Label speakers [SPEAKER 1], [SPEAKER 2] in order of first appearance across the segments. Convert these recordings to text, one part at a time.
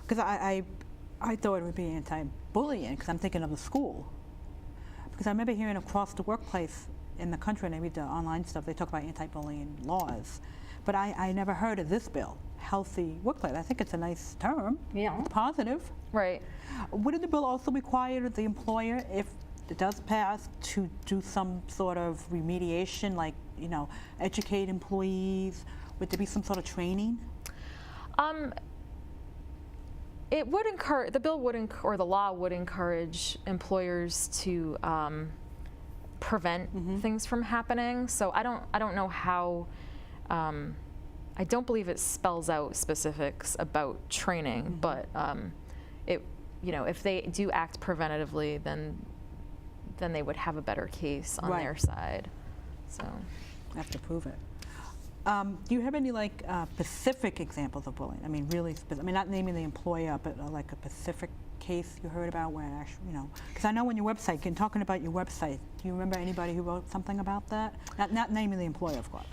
[SPEAKER 1] because I thought it would be anti-bullying because I'm thinking of the school. Because I remember hearing across the workplace in the country, and I read the online stuff, they talk about anti-bullying laws. But I never heard of this bill, healthy workplace. I think it's a nice term.
[SPEAKER 2] Yeah.
[SPEAKER 1] It's positive.
[SPEAKER 3] Right.
[SPEAKER 1] Wouldn't the bill also require the employer, if it does pass, to do some sort of remediation, like, you know, educate employees? Would there be some sort of training?
[SPEAKER 3] It would encourage, the bill would or the law would encourage employers to prevent things from happening. So I don't know how. I don't believe it spells out specifics about training, but it, you know, if they do act preventatively, then they would have a better case on their side. So
[SPEAKER 1] have to prove it. Do you have any like specific examples of bullying? I mean, really specific. I mean, not naming the employer, but like a specific case you heard about where actually, you know, because I know on your website, talking about your website, do you remember anybody who wrote something about that? Not naming the employer, of course.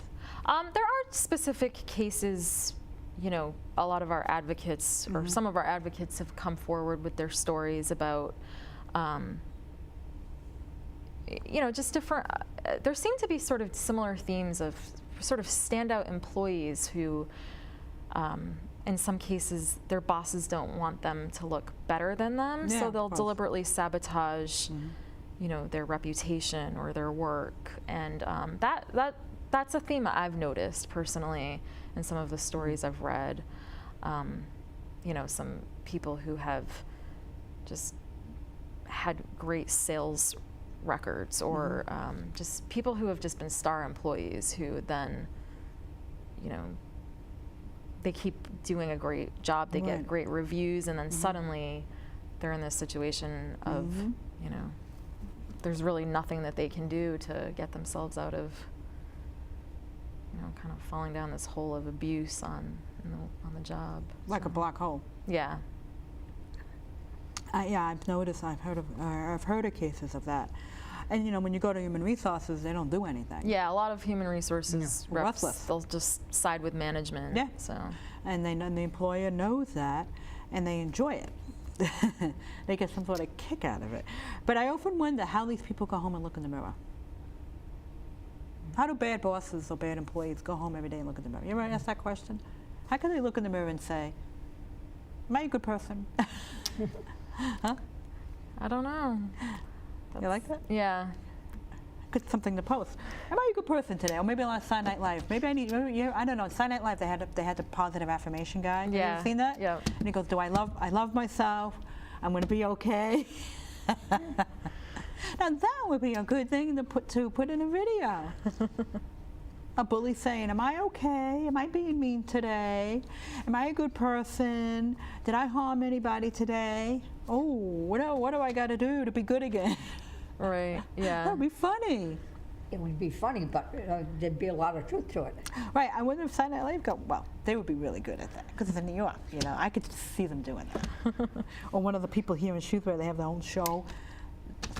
[SPEAKER 3] There are specific cases, you know, a lot of our advocates, or some of our advocates have come forward with their stories about, you know, just different, there seem to be sort of similar themes of sort of standout employees who, in some cases, their bosses don't want them to look better than them, so they'll deliberately sabotage, you know, their reputation or their work, and that's a theme I've noticed personally in some of the stories I've read. You know, some people who have just had great sales records, or just people who have just been star employees who then, you know, they keep doing a great job, they get great reviews, and then suddenly they're in this situation of, you know, there's really nothing that they can do to get themselves out of, you know, kind of falling down this hole of abuse on the job.
[SPEAKER 1] Like a black hole.
[SPEAKER 3] Yeah.
[SPEAKER 1] Yeah, I've noticed. I've heard of cases of that. And you know, when you go to human resources, they don't do anything.
[SPEAKER 3] Yeah, a lot of human resources reps, they'll just side with management.
[SPEAKER 1] Yeah.
[SPEAKER 3] So.
[SPEAKER 1] And the employer knows that, and they enjoy it. They get some sort of kick out of it. But I often wonder how these people go home and look in the mirror. How do bad bosses or bad employees go home every day and look in the mirror? You ever ask that question? How can they look in the mirror and say, "Am I a good person?" Huh?
[SPEAKER 3] I don't know.
[SPEAKER 1] You like that?
[SPEAKER 3] Yeah.
[SPEAKER 1] Good, something to post. Am I a good person today? Or maybe on Saturday Night Live. Maybe I don't know. Saturday Night Live, they had the positive affirmation guy.
[SPEAKER 3] Yeah.
[SPEAKER 1] Have you seen that?
[SPEAKER 3] Yeah.
[SPEAKER 1] And he goes, I love myself. I'm going to be okay. Now that would be a good thing to put in a video. A bully saying, "Am I okay? Am I being mean today? Am I a good person? Did I harm anybody today? Oh, what do I got to do to be good again?"
[SPEAKER 3] Right. Yeah.
[SPEAKER 1] That'd be funny.
[SPEAKER 2] It would be funny, but there'd be a lot of truth to it.
[SPEAKER 1] Right. I wonder if Saturday Night Live go. Well, they would be really good at that because it's in New York. You know, I could see them doing that. Or one of the people here in Shrewsbury, they have their own show.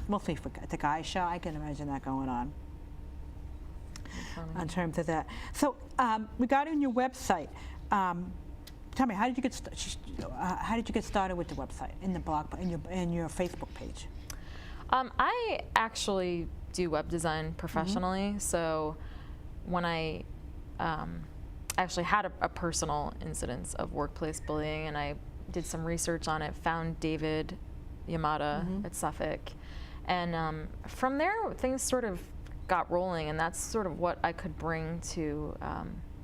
[SPEAKER 1] Mostly for the guy show. I can imagine that going on. In terms of that. So regarding your website, tell me, how did you get started with the website, in the blog, in your Facebook page?
[SPEAKER 3] I actually do web design professionally, so when I actually had a personal incidence of workplace bullying, and I did some research on it, found David Yamada at Suffolk, and from there things sort of got rolling, and that's sort of what I could bring to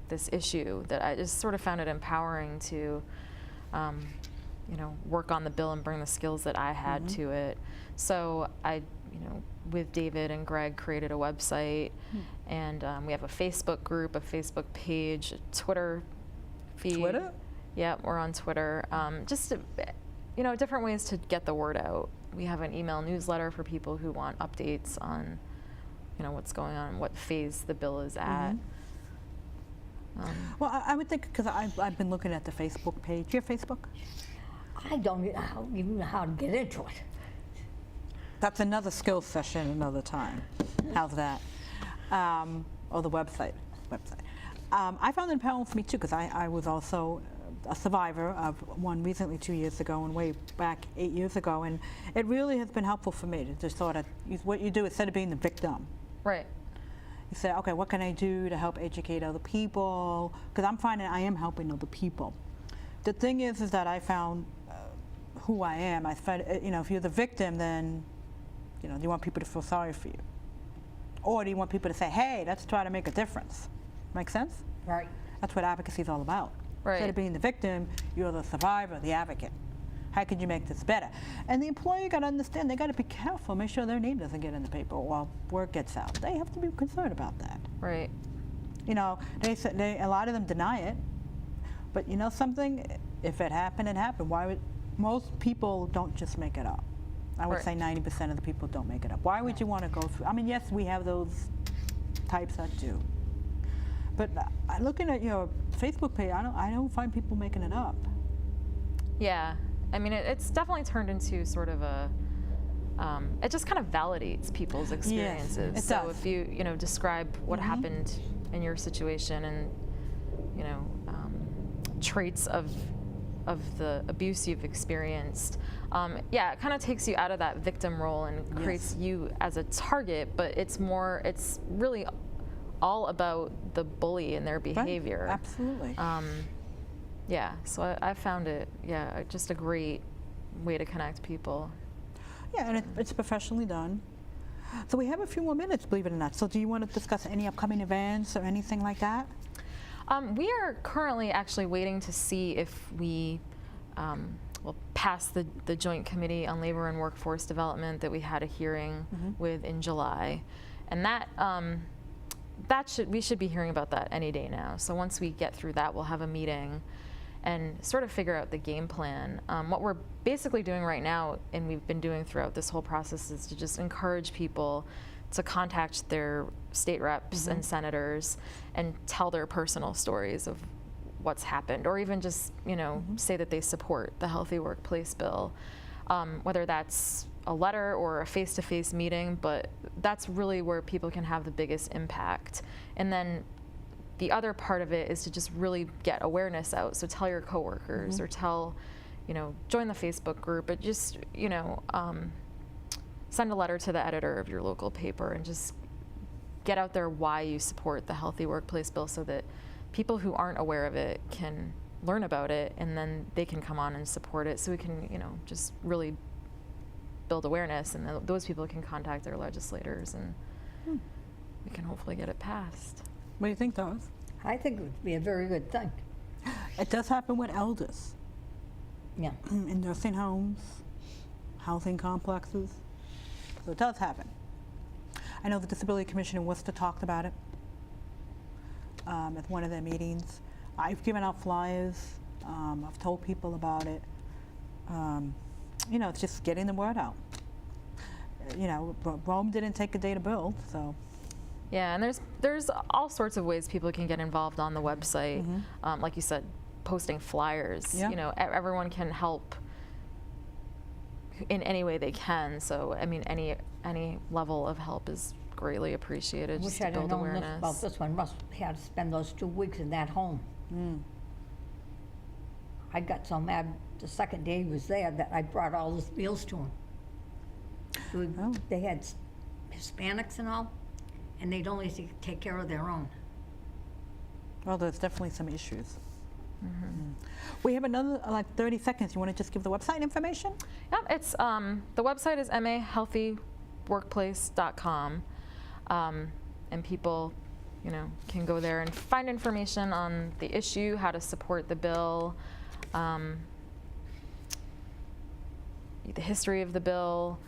[SPEAKER 3] this issue, that I just sort of found it empowering to you know, work on the bill and bring the skills that I had to it. So I, you know, with David and Greg, created a website, and we have a Facebook group, a Facebook page, a Twitter feed.
[SPEAKER 1] Twitter?
[SPEAKER 3] Yeah, we're on Twitter. Just to, you know, different ways to get the word out. We have an email newsletter for people who want updates on, you know, what's going on, what phase the bill is at.
[SPEAKER 1] Well, I would think, because I've been looking at the Facebook page. Do you have Facebook?
[SPEAKER 2] I don't even know how to get into it.
[SPEAKER 1] That's another skills session another time. How's that? Or the website. I found it empowering for me too, because I was also a survivor of one recently 2 years ago and way back 8 years ago, and it really has been helpful for me to just sort of, what you do instead of being the victim.
[SPEAKER 3] Right.
[SPEAKER 1] You say, okay, what can I do to help educate other people? Because I'm finding I am helping other people. The thing is that I found who I am. I find, if you're the victim, then, do you want people to feel sorry for you? Or do you want people to say, hey, let's try to make a difference? Make sense?
[SPEAKER 2] Right.
[SPEAKER 1] That's what advocacy is all about.
[SPEAKER 3] Right.
[SPEAKER 1] Instead of being the victim, you're the survivor, the advocate. How can you make this better? And the employer got to understand, they got to be careful, make sure their name doesn't get in the paper while word gets out. They have to be concerned about that.
[SPEAKER 3] Right.
[SPEAKER 1] A lot of them deny it, but you know something? If it happened, it happened. Why would most people don't just make it up? I would say 90% of the people don't make it up. Why would you want to go through? I mean, yes, we have those types that do. But looking at your Facebook page, I don't find people making it up.
[SPEAKER 3] Yeah. I mean, it's definitely turned into sort of a, it just kind of validates people's experiences.
[SPEAKER 1] Yes, it
[SPEAKER 3] so
[SPEAKER 1] does.
[SPEAKER 3] if you, describe what happened in your situation and, traits of the abuse you've experienced, it kind of takes you out of that victim role and creates you as a target, but it's really all about the bully and their behavior.
[SPEAKER 1] Right. Absolutely.
[SPEAKER 3] So I found it, just a great way to connect people.
[SPEAKER 1] Yeah, and it's professionally done. So we have a few more minutes, believe it or not. So do you want to discuss any upcoming events or anything like that?
[SPEAKER 3] We are currently actually waiting to see if we will pass the Joint Committee on Labor and Workforce Development that we had a hearing with in July. And we should be hearing about that any day now. So once we get through that, we'll have a meeting and sort of figure out the game plan. What we're basically doing right now, and we've been doing throughout this whole process, is to just encourage people to contact their state reps and senators and tell their personal stories of what's happened, or even just, say that they support the Healthy Workplace Bill, whether that's a letter or a face-to-face meeting, but that's really where people can have the biggest impact. And then the other part of it is to just really get awareness out. So tell your coworkers or tell, join the Facebook group, but just, send a letter to the editor of your local paper and just get out there why you support the Healthy Workplace Bill, so that people who aren't aware of it can learn about it, and then they can come on and support it, so we can, just really build awareness, and those people can contact their legislators, and we can hopefully get it passed.
[SPEAKER 1] What do you think, Doris?
[SPEAKER 2] I think it would be a very good thing.
[SPEAKER 1] It does happen with elders.
[SPEAKER 2] Yeah.
[SPEAKER 1] In nursing homes, housing complexes. So it does happen. I know the Disability Commission in Worcester talked about it at one of their meetings. I've given out flyers. I've told people about it. It's just getting the word out. Rome didn't take a day to build, so.
[SPEAKER 3] Yeah, and there's all sorts of ways people can get involved on the website. Like you said, posting flyers.
[SPEAKER 1] Yeah.
[SPEAKER 3] Everyone can help in any way they can. So, I mean, any level of help is greatly appreciated, just
[SPEAKER 2] Wish
[SPEAKER 3] to
[SPEAKER 2] I'd have
[SPEAKER 3] build
[SPEAKER 2] known
[SPEAKER 3] awareness.
[SPEAKER 2] about this one. Russ had to spend those 2 weeks in that home. I got so mad the second day he was there that I brought all his meals to him. They had Hispanics and all, and they'd only take care of their own.
[SPEAKER 1] Well, there's definitely some issues. We have another 30 seconds. You want to just give the website information?
[SPEAKER 3] Yep, it's the website is mahealthyworkplace.com, and people, can go there and find information on the issue, how to support the bill, the history of the bill,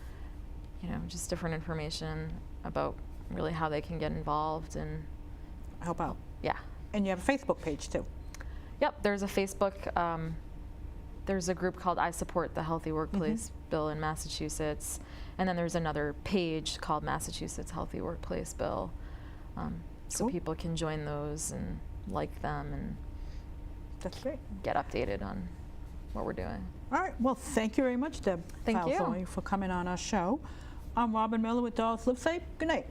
[SPEAKER 3] just different information about really how they can get involved and
[SPEAKER 1] Help out.
[SPEAKER 3] Yeah.
[SPEAKER 1] And you have a Facebook page too.
[SPEAKER 3] Yep, there's a Facebook, there's a group called I Support the Healthy Workplace Bill in Massachusetts, and then there's another page called Massachusetts Healthy Workplace Bill. So people can join those and like them and
[SPEAKER 1] That's great.
[SPEAKER 3] get updated on what we're doing.
[SPEAKER 1] All right. Well, thank you very much, Deb
[SPEAKER 3] Thank you.
[SPEAKER 1] Falzoi, for coming on our show. I'm Robbin Miller with Doris Livesay. Good night.